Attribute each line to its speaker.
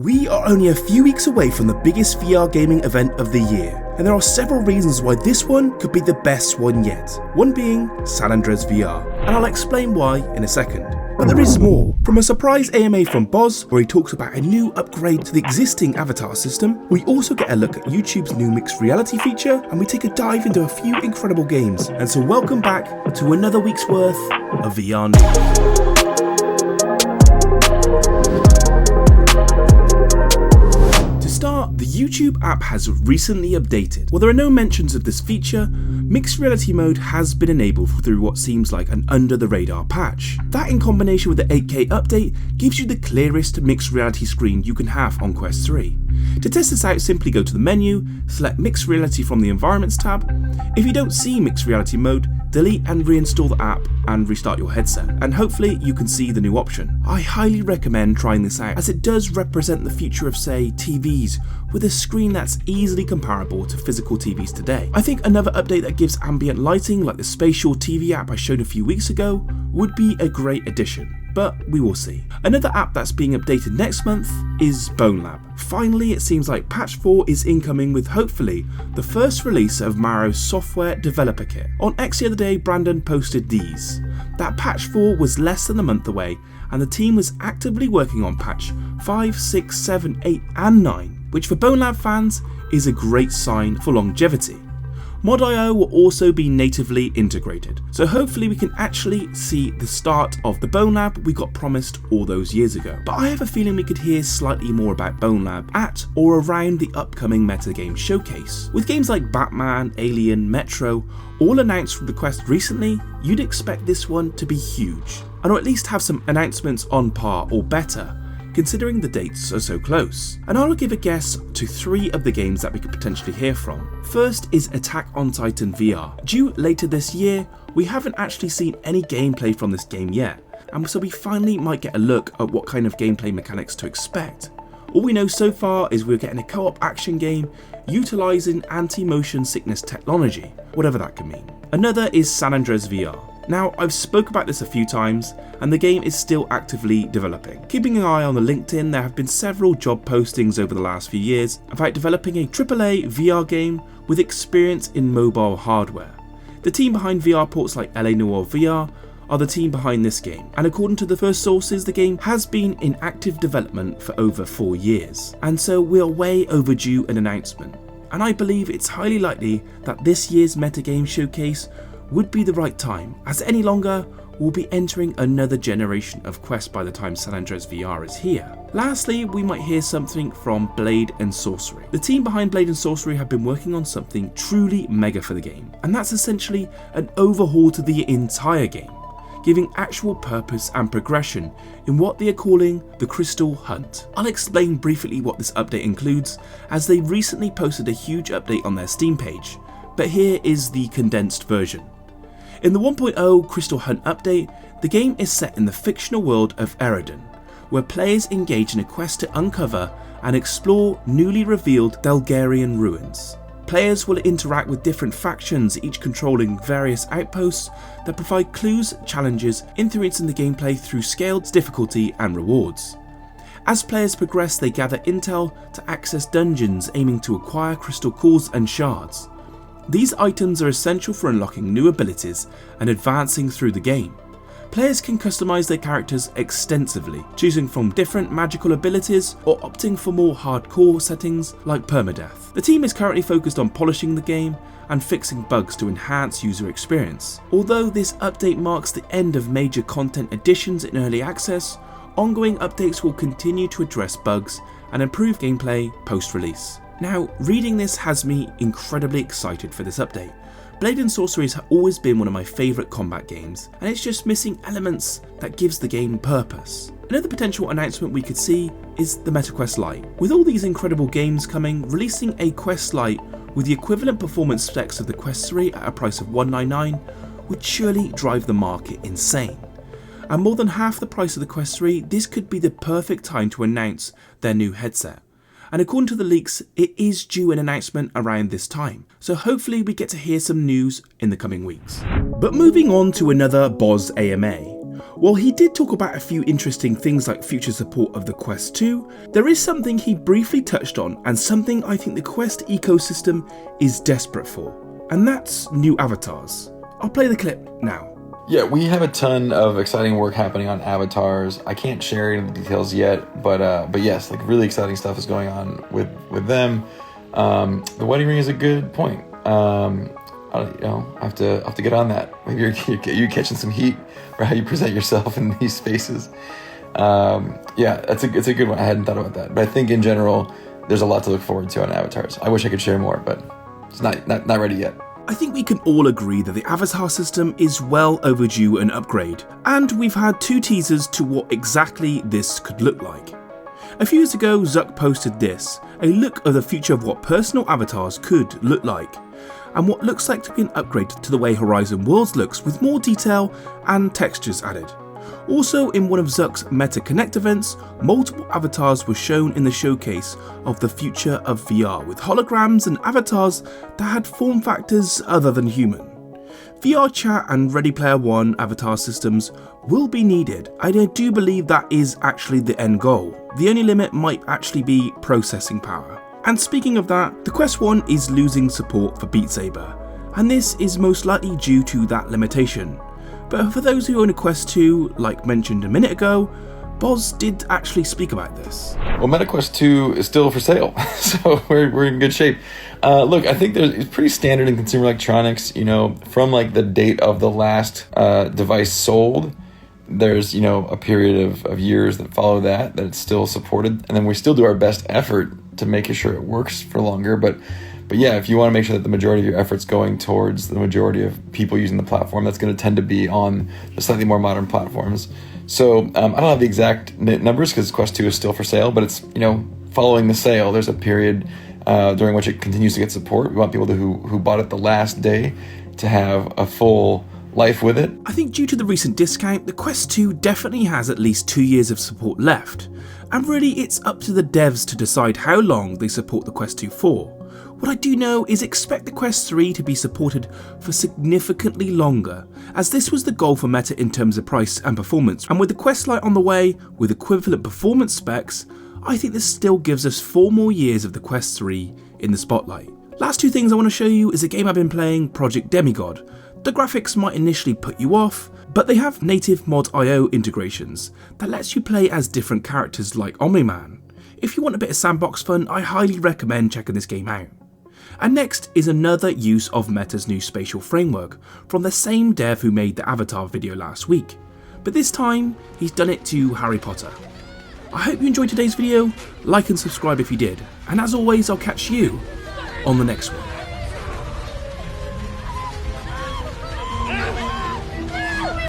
Speaker 1: We are only a few weeks away from the biggest VR gaming event of the year, and there are several reasons why this one could be the best one yet. One being San Andreas VR, and I'll explain why in a second. But there is more. From a surprise AMA from Boz, where he talks about a new upgrade to the existing avatar system, we also get a look at YouTube's new mixed reality feature, and we take a dive into a few incredible games. And so welcome back to another week's worth of VR news. The YouTube app has recently updated. While there are no mentions of this feature, mixed reality mode has been enabled through what seems like an under the radar patch. That in combination with the 8K update gives you the clearest mixed reality screen you can have on Quest 3. To test this out, simply go to the menu, select mixed reality from the environments tab. If you don't see mixed reality mode, delete and reinstall the app and restart your headset, and hopefully you can see the new option. I highly recommend trying this out as it does represent the future of, say, TVs with a screen that's easily comparable to physical TVs today. I think another update that gives ambient lighting like the spatial TV app I showed a few weeks ago would be a great addition, but we will see. Another app that's being updated next month is Bonelab. Finally, it seems like patch 4 is incoming with hopefully the first release of Maro's software developer kit. On X the other day, Brandon posted these. That patch 4 was less than a month away, and the team was actively working on patch 5, 6, 7, 8 and 9, which for Bonelab fans is a great sign for longevity. Mod.io will also be natively integrated, so hopefully we can actually see the start of the Bonelab we got promised all those years ago. But I have a feeling we could hear slightly more about Bonelab at or around the upcoming metagame showcase. With games like Batman, Alien, Metro all announced from the Quest recently, you'd expect this one to be huge, and or at least have some announcements on par or better, considering the dates are so close. And I'll give a guess to 3 of the games that we could potentially hear from. First is Attack on Titan VR. Due later this year, we haven't actually seen any gameplay from this game yet, and so we finally might get a look at what kind of gameplay mechanics to expect. All we know so far is we're getting a co-op action game utilising anti-motion sickness technology, whatever that can mean. Another is San Andreas VR. Now, I've spoke about this a few times, and the game is still actively developing. Keeping an eye on the LinkedIn, there have been several job postings over the last few years about developing a AAA VR game with experience in mobile hardware. The team behind VR ports like LA Noire VR are the team behind this game, and according to the first sources, the game has been in active development for over 4 years, and so we are way overdue an announcement. And I believe it's highly likely that this year's metagame showcase would be the right time, as any longer we'll be entering another generation of Quest by the time San Andreas VR is here. Lastly, we might hear something from Blade and Sorcery. The team behind Blade and Sorcery have been working on something truly mega for the game, and that's essentially an overhaul to the entire game, giving actual purpose and progression in what they are calling the Crystal Hunt. I'll explain briefly what this update includes, as they recently posted a huge update on their Steam page, but here is the condensed version. In the 1.0 Crystal Hunt update, the game is set in the fictional world of Eridan, where players engage in a quest to uncover and explore newly revealed Dalgarian ruins. Players will interact with different factions, each controlling various outposts that provide clues, challenges, influencing the gameplay through scaled difficulty and rewards. As players progress, they gather intel to access dungeons aiming to acquire crystal cores and shards. These items are essential for unlocking new abilities and advancing through the game. Players can customize their characters extensively, choosing from different magical abilities or opting for more hardcore settings like permadeath. The team is currently focused on polishing the game and fixing bugs to enhance user experience. Although this update marks the end of major content additions in early access, ongoing updates will continue to address bugs and improve gameplay post-release. Now, reading this has me incredibly excited for this update. Blade and Sorcery has always been one of my favourite combat games, and it's just missing elements that gives the game purpose. Another potential announcement we could see is the MetaQuest Lite. With all these incredible games coming, releasing a Quest Lite with the equivalent performance specs of the Quest 3 at a price of $199 would surely drive the market insane. At more than half the price of the Quest 3, this could be the perfect time to announce their new headset. And according to the leaks, it is due an announcement around this time, so hopefully we get to hear some news in the coming weeks. But moving on to another Boz AMA, While he did talk about a few interesting things like future support of the Quest 2, there is something he briefly touched on and something I think the Quest ecosystem is desperate for, and that's new avatars. I'll play the clip now.
Speaker 2: Yeah, we have a ton of exciting work happening on avatars. I can't share any of the details yet, but yes, like really exciting stuff is going on with them. The wedding ring is a good point. I have to get on that. Maybe you're catching some heat for how you present yourself in these spaces. Yeah, it's a good one. I hadn't thought about that, but I think in general, there's a lot to look forward to on avatars. I wish I could share more, but it's not ready yet.
Speaker 1: I think we can all agree that the avatar system is well overdue an upgrade, and we've had 2 teasers to what exactly this could look like. A few years ago, Zuck posted this, a look of the future of what personal avatars could look like, and what looks like to be an upgrade to the way Horizon Worlds looks with more detail and textures added. Also, in one of Zuck's Meta Connect events, multiple avatars were shown in the showcase of the future of VR, with holograms and avatars that had form factors other than human. VR chat and Ready Player One avatar systems will be needed, and I do believe that is actually the end goal. The only limit might actually be processing power. And speaking of that, the Quest 1 is losing support for Beat Saber, and this is most likely due to that limitation. But for those who own a Quest 2, like mentioned a minute ago, Boz did actually speak about this.
Speaker 2: Well, MetaQuest 2 is still for sale, so we're in good shape. Look, I think it's pretty standard in consumer electronics, from like the date of the last device sold, there's, a period of years that follow that it's still supported, and then we still do our best effort to make sure it works for longer, but yeah, if you want to make sure that the majority of your effort's going towards the majority of people using the platform, that's going to tend to be on the slightly more modern platforms. So I don't have the exact numbers because Quest 2 is still for sale, but it's, following the sale, there's a period during which it continues to get support. We want people who bought it the last day to have a full life with it.
Speaker 1: I think due to the recent discount, the Quest 2 definitely has at least 2 years of support left. And really, it's up to the devs to decide how long they support the Quest 2 for. What I do know is expect the Quest 3 to be supported for significantly longer, as this was the goal for Meta in terms of price and performance, and with the Quest Lite on the way, with equivalent performance specs, I think this still gives us 4 more years of the Quest 3 in the spotlight. Last 2 things I want to show you is a game I've been playing, Project Demigod. The graphics might initially put you off, but they have native mod.io integrations that lets you play as different characters like Omni-Man. If you want a bit of sandbox fun, I highly recommend checking this game out. And next is another use of Meta's new spatial framework from the same dev who made the Avatar video last week, but this time he's done it to Harry Potter. I hope you enjoyed today's video, like and subscribe if you did, and as always I'll catch you on the next one.